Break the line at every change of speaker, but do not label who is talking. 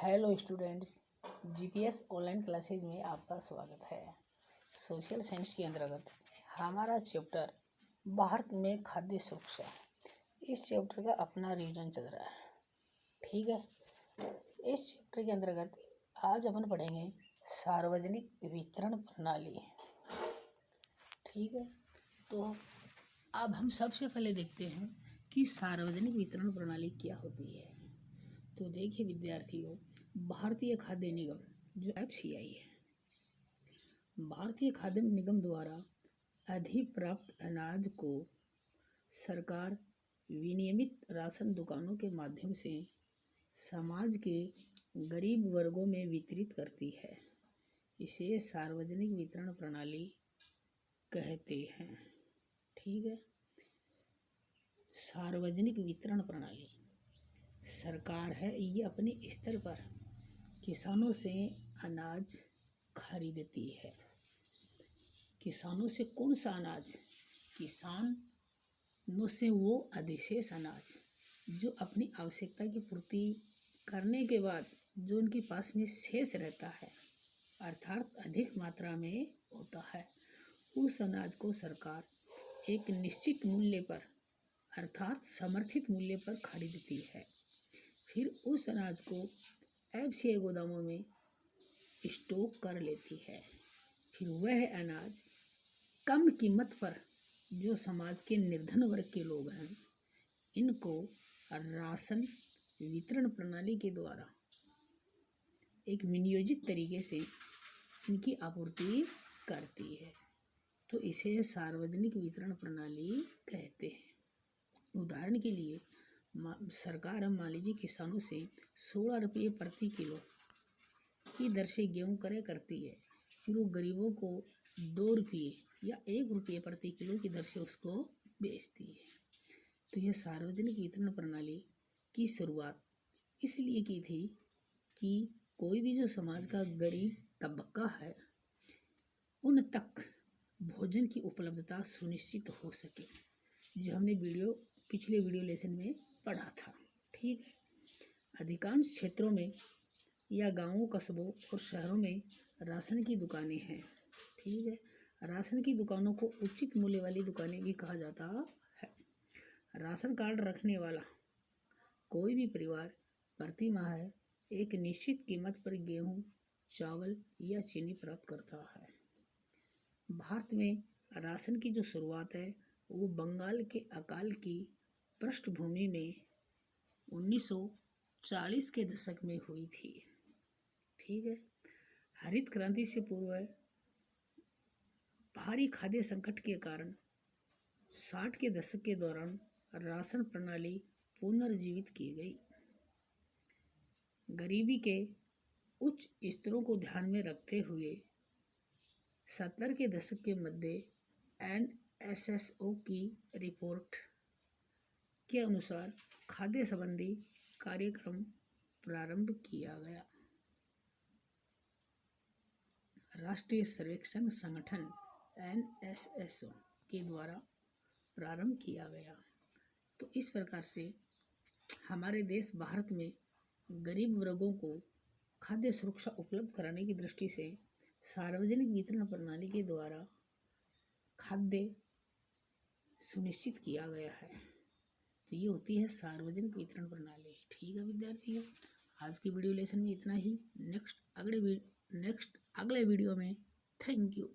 Hello students, GPS online classes में आपका स्वागत है। सोशल साइंस के अंतर्गत हमारा चैप्टर भारत में खाद्य सुरक्षा, इस चैप्टर का अपना रिवीजन चल रहा है। ठीक है, इस चैप्टर के अंतर्गत आज अपन पढ़ेंगे सार्वजनिक वितरण प्रणाली। ठीक है, तो अब हम सबसे पहले देखते हैं कि सार्वजनिक वितरण प्रणाली क्या होती है। तो देखिए विद्यार्थियों, भारतीय खाद्य निगम जो एफसीआई है, भारतीय खाद्य निगम द्वारा अधिप्राप्त अनाज को सरकार विनियमित राशन दुकानों के माध्यम से समाज के गरीब वर्गों में वितरित करती है। इसे सार्वजनिक वितरण प्रणाली कहते हैं। ठीक है, सार्वजनिक वितरण प्रणाली सरकार है, ये अपने स्तर पर किसानों से अनाज खरीदती है। किसानों से कौन सा अनाज? किसानों से वो अधिशेष अनाज जो अपनी आवश्यकता की पूर्ति करने के बाद जो उनके पास में शेष रहता है, अर्थात अधिक मात्रा में होता है, उस अनाज को सरकार एक निश्चित मूल्य पर अर्थात समर्थित मूल्य पर खरीदती है। फिर उस अनाज को एफसीआई गोदामों में स्टॉक कर लेती है। फिर वह अनाज कम कीमत पर जो समाज के निर्धन वर्ग के लोग हैं, इनको राशन वितरण प्रणाली के द्वारा एक नियोजित तरीके से इनकी आपूर्ति करती है। तो इसे सार्वजनिक वितरण प्रणाली कहते हैं। उदाहरण के लिए सरकार मान लीजिए किसानों से 16 रुपये प्रति किलो की दर से गेहूँ क्रय करती है, फिर वो गरीबों को 2 रुपये या 1 रुपये प्रति किलो की दर से उसको बेचती है। तो यह सार्वजनिक वितरण प्रणाली की शुरुआत इसलिए की थी कि कोई भी जो समाज का गरीब तबका है, उन तक भोजन की उपलब्धता सुनिश्चित हो सके, जो हमने पिछले वीडियो लेसन में पढ़ा था। ठीक है, अधिकांश क्षेत्रों में या गांवों, कस्बों और शहरों में राशन की दुकानें हैं। ठीक है, राशन की दुकानों को उचित मूल्य वाली दुकानें भी कहा जाता है। राशन कार्ड रखने वाला कोई भी परिवार प्रति माह एक निश्चित कीमत पर गेहूं, चावल या चीनी प्राप्त करता है। भारत में राशन की जो शुरुआत है वो बंगाल के अकाल की पृष्ठभूमि में 1940 के दशक में हुई थी। ठीक है, हरित क्रांति से पूर्व भारी खाद्य संकट के कारण 60 के दशक के दौरान राशन प्रणाली पुनर्जीवित की गई। गरीबी के उच्च स्तरों को ध्यान में रखते हुए 70 के दशक के मध्य NSSO की रिपोर्ट के अनुसार खाद्य संबंधी कार्यक्रम प्रारंभ किया गया। राष्ट्रीय सर्वेक्षण संगठन NSSO के द्वारा प्रारंभ किया गया। तो इस प्रकार से हमारे देश भारत में गरीब वर्गों को खाद्य सुरक्षा उपलब्ध कराने की दृष्टि से सार्वजनिक वितरण प्रणाली के द्वारा खाद्य सुनिश्चित किया गया है। तो ये होती है सार्वजनिक वितरण प्रणाली। ठीक है विद्यार्थियों, आज की वीडियो लेसन में इतना ही। नेक्स्ट अगले वीडियो में थैंक यू।